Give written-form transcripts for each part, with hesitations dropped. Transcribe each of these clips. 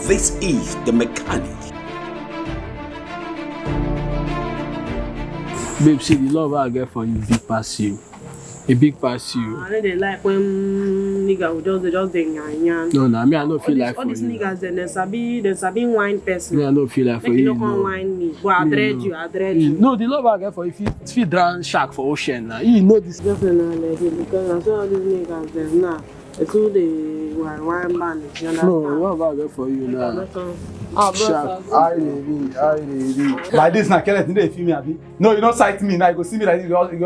This is The Mechanic. Babe, see the love I get for you big pass you. A big pass you. I know they like when nigga will just yan. No, I don't feel like all for these you. niggas they sabi wine person. I don't feel like for Make you. you don't wine me. But I dread you. No, the love I get for you if you drown shark for ocean now. You know this. Definitely like it because I saw all these niggas them now. It's who they wine band. You understand? No, what I get for you now? Shark. I really. Like this now, Kenneth, you feel me, Abi? No, you don't sight me now. You go see me like this. Welcome.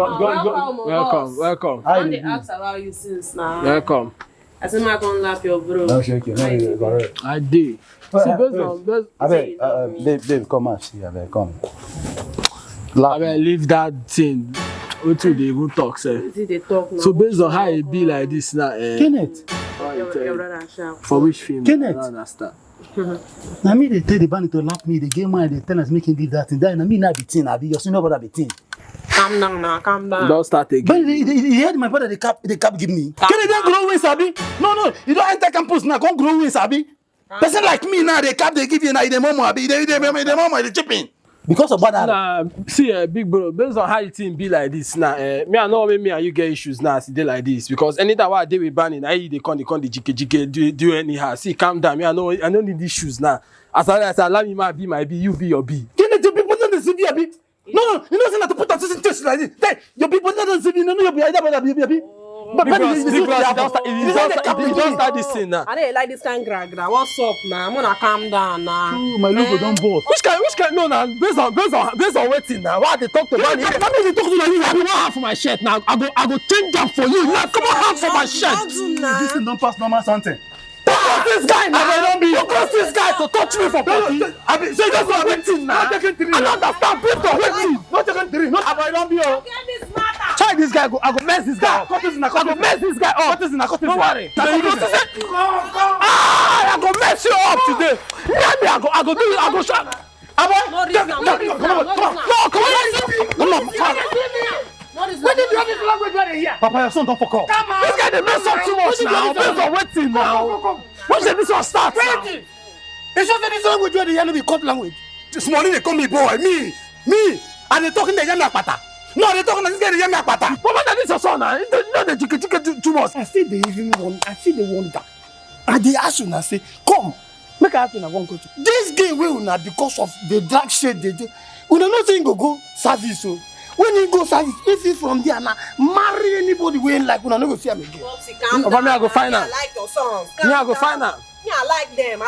I they ask about you since now. Welcome. I said I can't laugh your bro. No, shake you. No, I did. See, babe, come and see. Abeg, come. I mean, leave that thing. Until they even talk, sir. They talk now. So based on how it be like this now, Kenneth. Your brother shout. for which film? Kenneth. I don't understand. Now me they tell the band to lap me. The game man they tell us making leave that thing. Then me not be teen. Abi, your senior brother be teen. Calm down now, calm down. Don't start again. But he heard my brother the cap give me. Kenneth don't grow wings, Abi. No, you don't enter campus now. Can't grow wings, Abi. Person like me now, the cap they give you now. The mom, Abi. The mom, the chipping. Because of that. Nah, see, big bro, based on how the thing be like this now, me I know when me and you get issues now, see, they like this. Because anytime I deal with banning, they come the GK, do anyhow. See, calm down, me I don't need issues now. As I allow me my B, my B, you be your B. Kenneth, your people don't see a bit. No, you know not to put that in test like this. Then your people don't see me. No, you be either but be. But Because it just start this thing now. I didn't like this kind of gra. What's up now? I'm gonna calm down now. Oh, my logo don't boast. Which kind? No, now based on waiting now. Why they talk to me? They talk to you. I want half for my shirt now. I go change that for you. Now come on, half for my shirt. This thing don't pass normal something. This guy now. You cross this guy to touch me for party. So you just waiting now. I don't understand. Based on waiting. Not taking three. Not I don't be. Try this guy. I go mess this guy up. I go mess this guy up. Don't worry. I go mess you up today. I go do it. I go show. Come on. What did you have this language right here? Papa, your son don't fuck up. Come on. This guy they mess up too much now. Based on waiting now. When should this one start now? It's just that this language where the yellow be cut language. This morning they call me boy. Me. And they talking the yellow pata. No, they talking this guy the yellow pata. Papa, that is your son now. You know the chicken too much. I see they wonder. And they ask you now say, come. Make I ask you now one question. This game will not because of the dark shade they do. We don't know saying go service so. When you go service, if you from there now, marry anybody we ain't like, we don't go see him again. Papa, me I go find out. I like your songs. Me I go find out. Yeah, I like them.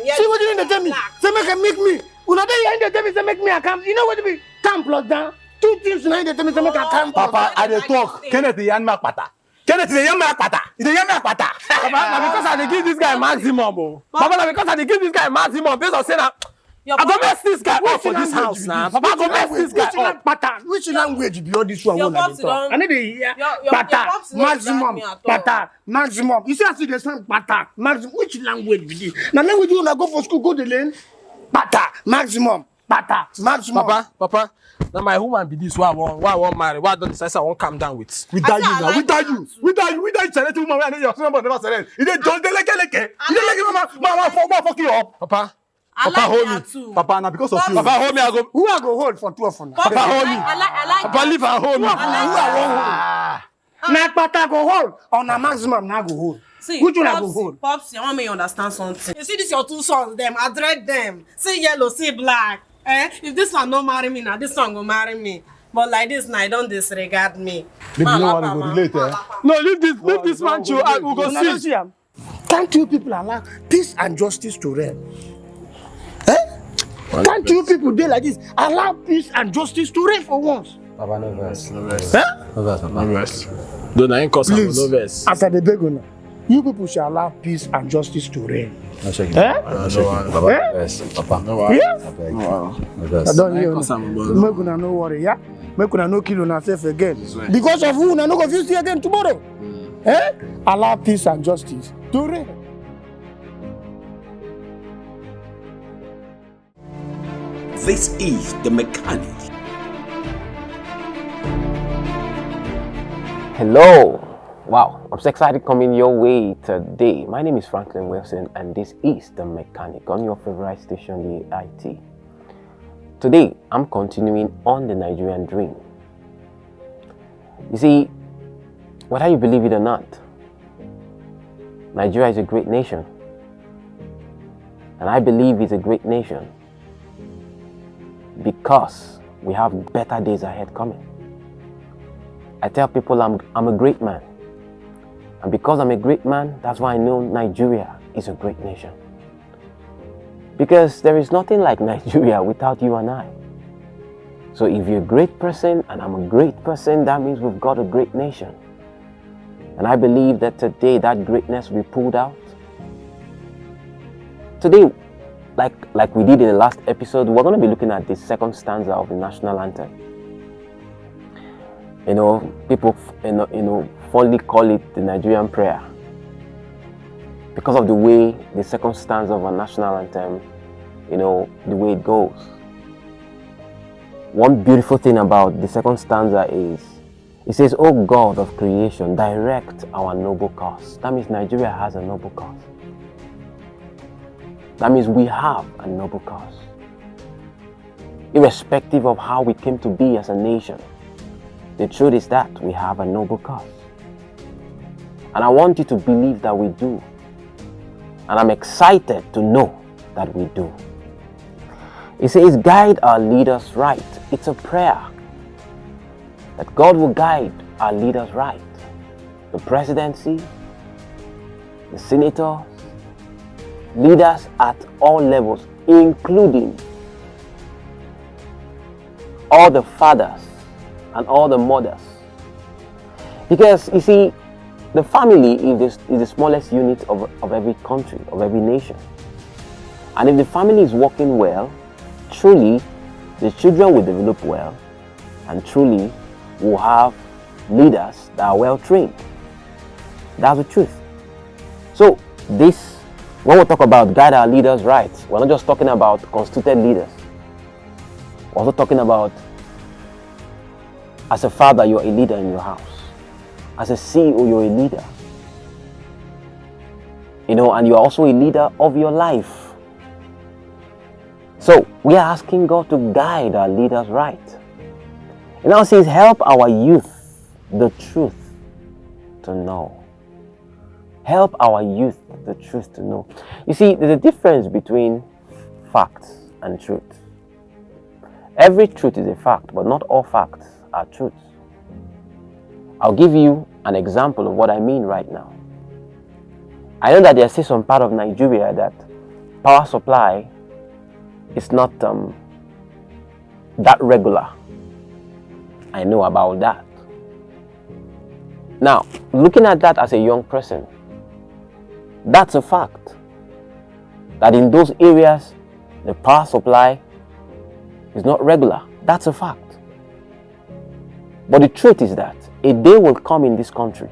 Yeah, See what you mean they tell me? Say make me. When they tell me say make me a camp. You know what it be? Camp plus down. Two things now they tell me say make a camp. Papa, I dey talk. Kenneth the young pata. Kenneth the young pata. The young pata. Papa, now because I dey give this guy maximum, oh. Papa, now because I dey give this guy maximum based on saying that I go mess this guy up for this house now. Papa, I go mess this guy up. Which language be all this one? Your pops I need to hear your pata, pops don't maximum, drag me at all. pata, maximum. You see I see the sound pata, maximum. Which language be this? Now language you wanna go for school, go the lane. Pata, maximum, pata, maximum. Papa, now my woman be this. Why I want marry? Why I don't decide I won't calm down with? We die you now. We die you. Select woman. We your number never select. You don't like. You mama fuck you up. Papa. I Papa, like hold that me. too. Papa, now because of you. Papa, hold me. I go. Who I go hold for 12 for now? Papa, hold me. I like Papa, leave and hold me. Now pata go hold. On a maximum now go hold. See, which one I go hold? Pops, I want me to understand something. You see this your two sons, them, I dread them. See yellow, see black. If this one don't marry me now, this one go marry me. But like this now, don't disregard me. Maybe no one go relate, eh? No, leave this man to. I will go see. Can't you people allow peace and justice to reign? Can't you people do like this? Allow peace and justice to reign for once. Papa, no verse. No verse. Don't I cause no verse. After the big one, you people shall allow peace and justice to reign. No shaking. Papa, Verse. Papa. Yeah? No verse. I don't hear you. Make una no worry, yeah? Make una no kill una self again. Because of who una no confuse you again tomorrow. Allow peace and justice to reign. This is The Mechanic. Hello. Wow. I'm so excited coming your way today. My name is Franklin Wilson and this is The Mechanic on your favorite station, the IT. Today, I'm continuing on the Nigerian dream. You see, whether you believe it or not, Nigeria is a great nation. And I believe it's a great nation because we have better days ahead coming. I tell people I'm a great man. And because I'm a great man, that's why I know Nigeria is a great nation. Because there is nothing like Nigeria without you and I. So if you're a great person and I'm a great person, that means we've got a great nation. And I believe that today that greatness will be pulled out. Today, like we did in the last episode, we're going to be looking at the second stanza of the national anthem. You know, people fondly call it the Nigerian prayer because of the way the second stanza of our national anthem, you know, the way it goes. One beautiful thing about the second stanza is it says, "O God of creation, direct our noble cause." That means Nigeria has a noble cause. That means we have a noble cause. Irrespective of how we came to be as a nation, the truth is that we have a noble cause. And I want you to believe that we do. And I'm excited to know that we do. It says, guide our leaders right. It's a prayer that God will guide our leaders right. The presidency, the senators, leaders at all levels, including all the fathers and all the mothers. Because you see, the family is the smallest unit of every country, of every nation. And if the family is working well, truly the children will develop well, and truly will have leaders that are well trained. That's the truth. So when we talk about guide our leaders right, we're not just talking about constituted leaders. We're also talking about, as a father, you're a leader in your house. As a CEO, you're a leader. You know, and you're also a leader of your life. So we are asking God to guide our leaders right. It now says, help our youth the truth to know. Help our youth the truth to know. You see, there's a difference between facts and truth. Every truth is a fact, but not all facts are truths. I'll give you an example of what I mean right now. I know that there's still some part of Nigeria that power supply is not that regular. I know about that. Now, looking at that as a young person, that's a fact. That in those areas, the power supply is not regular. That's a fact. But the truth is that a day will come in this country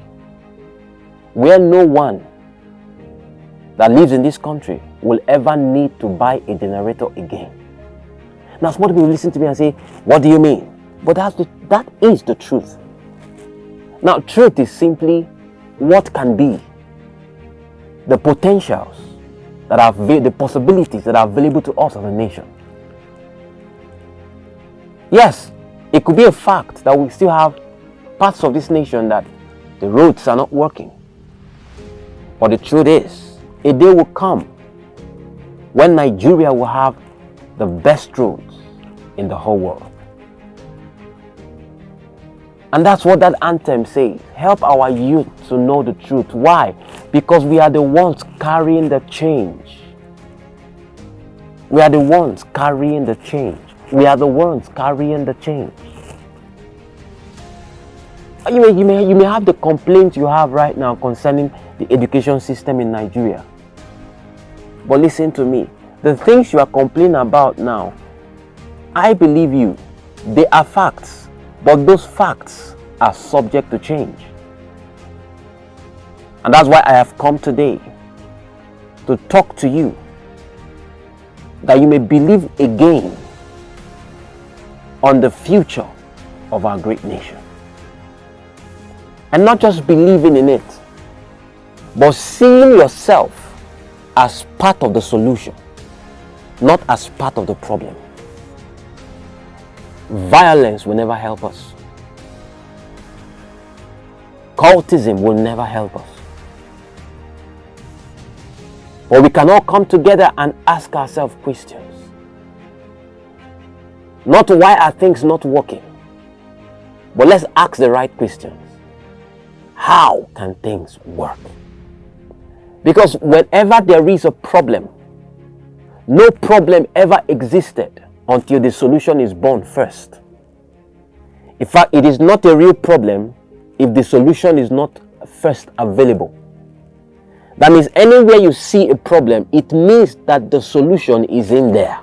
where no one that lives in this country will ever need to buy a generator again. Now, some people listen to me and say, what do you mean? But that is the truth. Now, truth is simply what can be, the potentials that are, the possibilities that are available to us as a nation. Yes, it could be a fact that we still have parts of this nation that the roads are not working. But the truth is, a day will come when Nigeria will have the best roads in the whole world. And that's what that anthem says. Help our youth to know the truth. Why? Because we are the ones carrying the change. We are the ones carrying the change. We are the ones carrying the change. You may have the complaints you have right now concerning the education system in Nigeria. But listen to me. The things you are complaining about now, I believe you, they are facts. But those facts are subject to change. And that's why I have come today to talk to you, that you may believe again on the future of our great nation. And not just believing in it, but seeing yourself as part of the solution, not as part of the problem. Violence will never help us. Cultism will never help us. But we can all come together and ask ourselves questions. Not why are things not working, but let's ask the right questions. How can things work? Because whenever there is a problem, no problem ever existed until the solution is born first. In fact, it is not a real problem if the solution is not first available. That means anywhere you see a problem, it means that the solution is in there.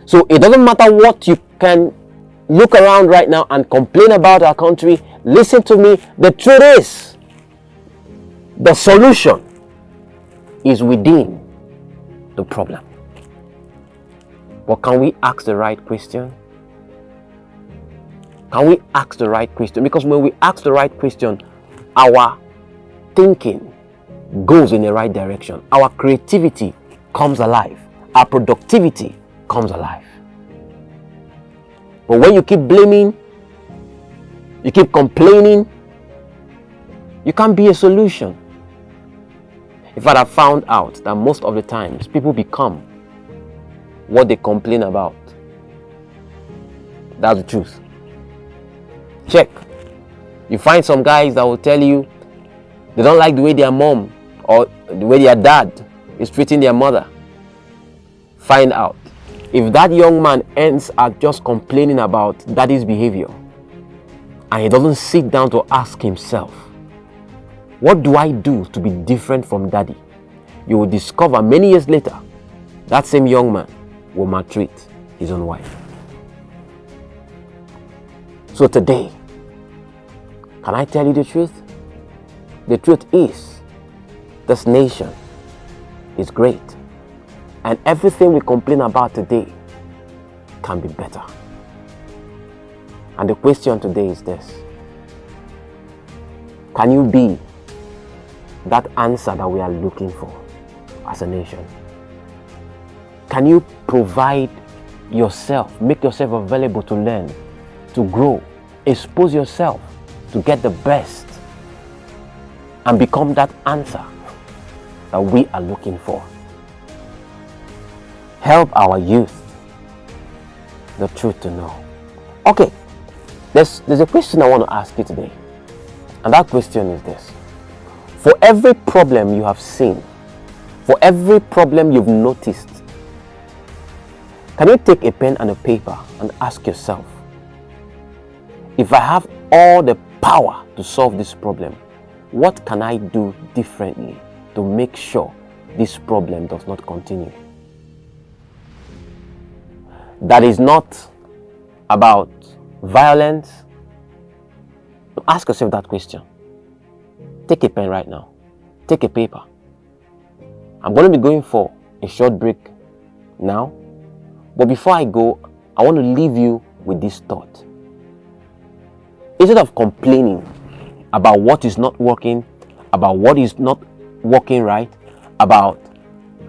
So it doesn't matter what you can look around right now and complain about our country. Listen to me. The truth is, the solution is within the problem. But can we ask the right question? Can we ask the right question? Because when we ask the right question, our thinking goes in the right direction. Our creativity comes alive. Our productivity comes alive. But when you keep blaming, you keep complaining, you can't be a solution. In fact, I found out that most of the times people become what they complain about. That's the truth. Check. You find some guys that will tell you they don't like the way their mom or the way their dad is treating their mother. Find out. If that young man ends up just complaining about daddy's behavior and he doesn't sit down to ask himself, what do I do to be different from daddy? You will discover many years later that same young man will maltreat his own wife. So today, can I tell you the truth? The truth is, this nation is great. And everything we complain about today can be better. And the question today is this: can you be that answer that we are looking for as a nation? Can you provide yourself, make yourself available to learn, to grow, expose yourself to get the best and become that answer that we are looking for? Help our youth the truth to know. Okay, there's a question I want to ask you today, and that question is this: for every problem you have seen, for every problem you've noticed, can you take a pen and a paper and ask yourself, if I have all the power to solve this problem, what can I do differently to make sure this problem does not continue? That is not about violence. Ask yourself that question. Take a pen right now. Take a paper. I'm going to be going for a short break now. But before I go, I want to leave you with this thought. Instead of complaining about what is not working, about what is not working right, about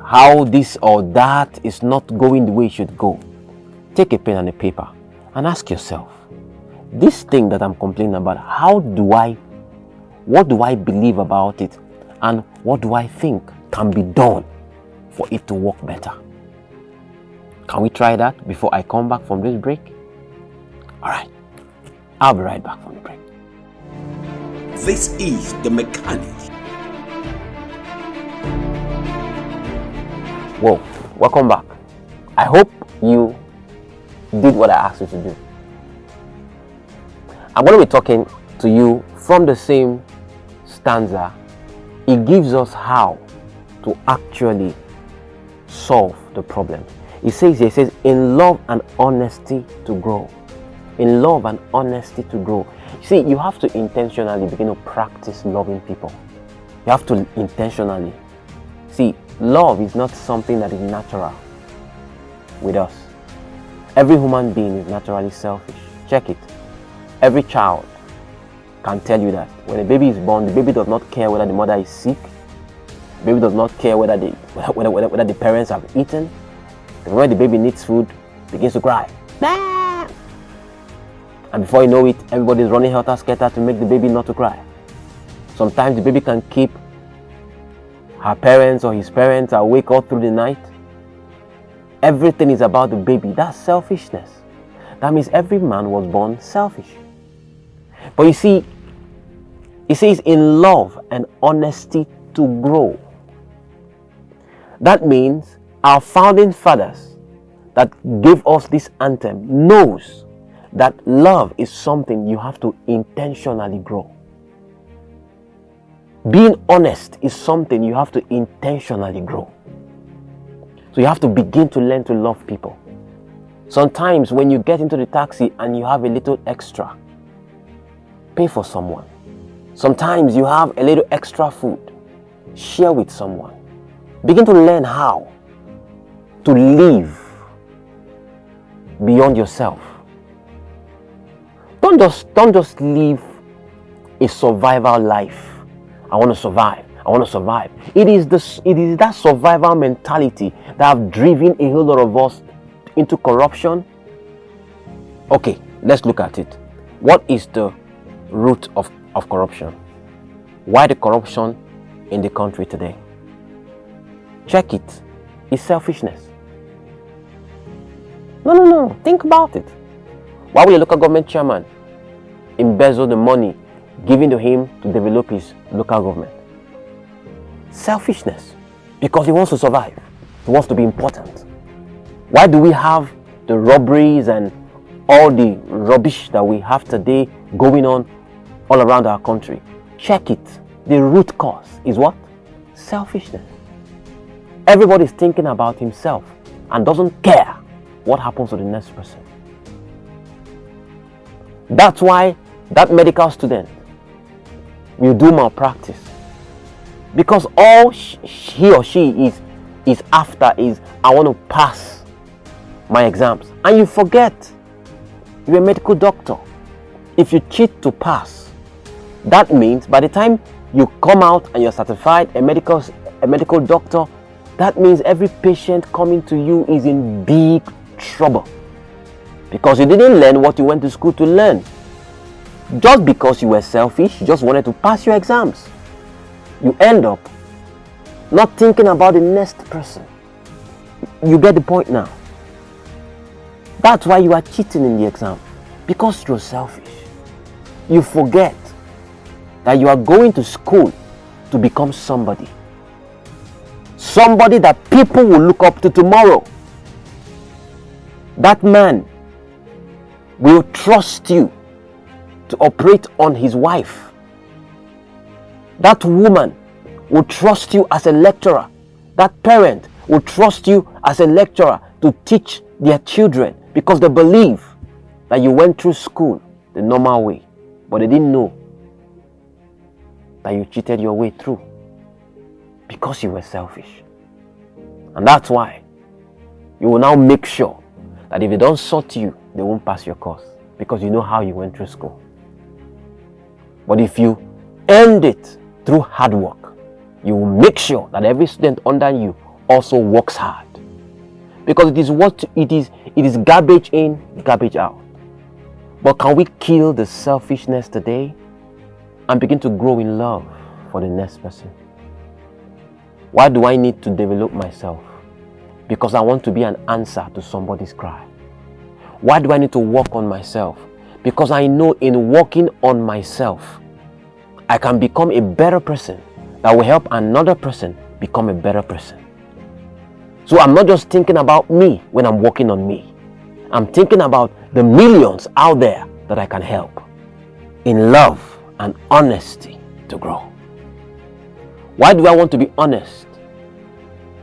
how this or that is not going the way it should go, take a pen and a paper and ask yourself, this thing that I'm complaining about, what do I believe about it, and what do I think can be done for it to work better? Can we try that before I come back from this break? All right, I'll be right back from the break. This is The Mechanic. Whoa, welcome back. I hope you did what I asked you to do. I'm going to be talking to you from the same stanza. It gives us how to actually solve the problem. It says, in love and honesty to grow. In love and honesty to grow. See, you have to intentionally begin to practice loving people. You have to intentionally. See, love is not something that is natural with us. Every human being is naturally selfish. Check it. Every child can tell you that when a baby is born, the baby does not care whether the mother is sick. The baby does not care whether the parents have eaten. When the baby needs food, begins to cry. And before you know it, everybody is running helter-skelter to make the baby not to cry. Sometimes the baby can keep her parents or his parents awake all through the night. Everything is about the baby. That's selfishness. That means every man was born selfish. But you see, it says in love and honesty to grow. That means our founding fathers that gave us this anthem knows that love is something you have to intentionally grow. Being honest is something you have to intentionally grow. So you have to begin to learn to love people. Sometimes when you get into the taxi and you have a little extra, pay for someone. Sometimes you have a little extra food, share with someone. Begin to learn how to live beyond yourself. Don't just live a survival life. I want to survive. I want to survive. It is that survival mentality that have driven a whole lot of us into corruption. Okay, let's look at it. What is the root of corruption? Why the corruption in the country today? Check it. It's selfishness. No. Think about it. Why will a local government chairman embezzle the money given to him to develop his local government? Selfishness. Because he wants to survive. He wants to be important. Why do we have the robberies and all the rubbish that we have today going on all around our country? Check it. The root cause is what? Selfishness. Everybody's thinking about himself and doesn't care what happens to the next person. That's why that medical student will do malpractice, because all he or she is after is, I want to pass my exams. And you forget you're a medical doctor. If you cheat to pass, that means by the time you come out and you're certified a medical doctor, that means every patient coming to you is in big trouble, because you didn't learn what you went to school to learn. Just because you were selfish, you just wanted to pass your exams, you end up not thinking about the next person. You get the point now? That's why you are cheating in the exam, because you're selfish. You forget that you are going to school to become somebody that people will look up to tomorrow. That man will trust you to operate on his wife. That woman will trust you as a lecturer. That parent will trust you as a lecturer to teach their children, because they believe that you went through school the normal way, but they didn't know that you cheated your way through because you were selfish. And that's why you will now make sure that if they don't sort you, they won't pass your course, because you know how you went through school. But if you earned it through hard work, you will make sure that every student under you also works hard, because it is garbage in, garbage out. But can we kill the selfishness today and begin to grow in love for the next person? Why do I need to develop myself? Because I want to be an answer to somebody's cry. Why do I need to work on myself? Because I know in working on myself, I can become a better person that will help another person become a better person. So I'm not just thinking about me when I'm working on me. I'm thinking about the millions out there that I can help in love and honesty to grow. Why do I want to be honest?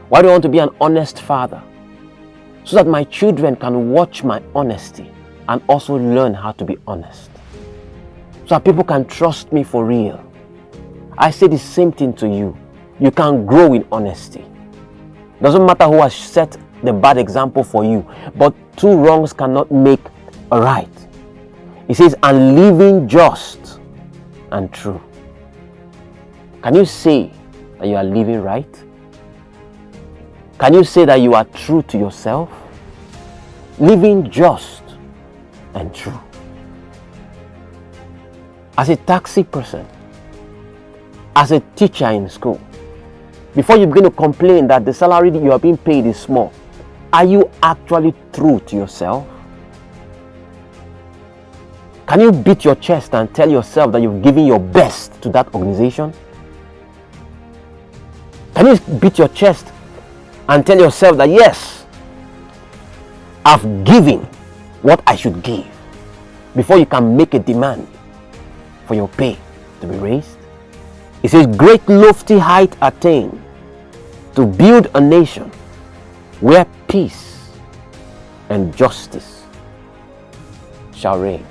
Why do I want to be an honest father? So that my children can watch my honesty and also learn how to be honest. So that people can trust me for real. I say the same thing to you. You can grow in honesty. Doesn't matter who has set the bad example for you, but two wrongs cannot make a right. It says, and living just and true? Can you say that you are living right? Can you say that you are true to yourself? Living just and true. As a taxi person, as a teacher in school, before you begin to complain that the salary that you are being paid is small, are you actually true to yourself? Can you beat your chest and tell yourself that you've given your best to that organization? Can you beat your chest and tell yourself that yes, I've given what I should give, before you can make a demand for your pay to be raised? It says, great lofty height attained to build a nation where peace and justice shall reign.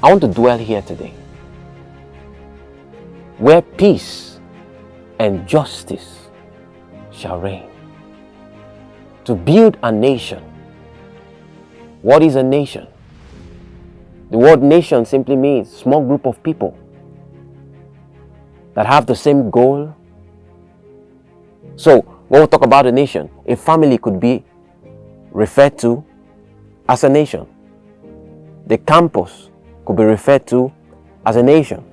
I want to dwell here today, where peace and justice shall reign. To build a nation. What is a nation? The word nation simply means small group of people that have the same goal. So when we talk about a nation, a family could be referred to as a nation. The campus could be referred to as a nation,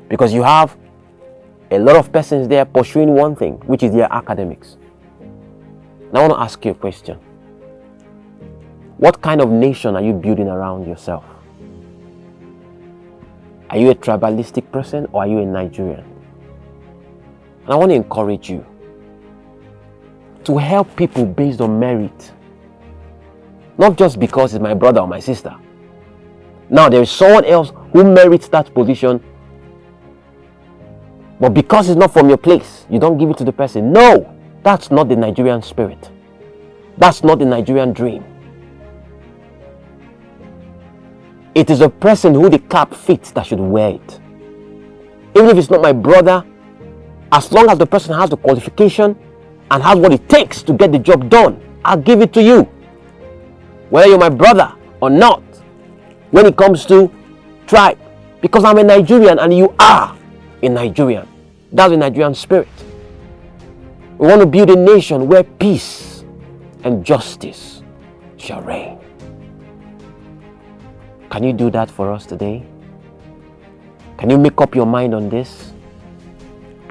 because you have a lot of persons there pursuing one thing, which is their academics. Now I want to ask you a question. What kind of nation are you building around yourself? Are you a tribalistic person, or are you a Nigerian? And I want to encourage you to help people based on merit. Not just because it's my brother or my sister. Now there is someone else who merits that position, but because it's not from your place, you don't give it to the person. No, that's not the Nigerian spirit. That's not the Nigerian dream. It is the person who the cap fits that should wear it. Even if it's not my brother, as long as the person has the qualification and has what it takes to get the job done, I'll give it to you. Whether you're my brother or not, when it comes to tribe, because I'm a Nigerian and you are a Nigerian. That's the Nigerian spirit. We want to build a nation where peace and justice shall reign. Can you do that for us today? Can you make up your mind on this?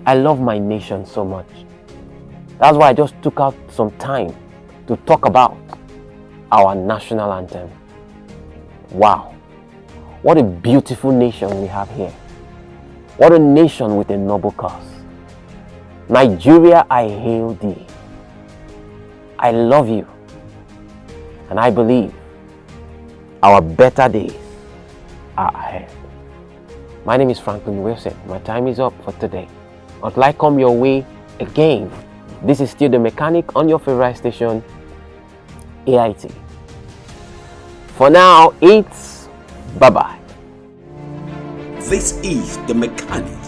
I love my nation so much. That's why I just took out some time to talk about our national anthem. Wow, what a beautiful nation we have here. What a nation with a noble cause. Nigeria, I hail thee. I love you, and I believe our better days are ahead. My name is Franklin Wilson. My time is up for today. Until I come your way again, this is still the mechanic on your favorite station, AIT. For now, it's bye-bye. This is the mechanic.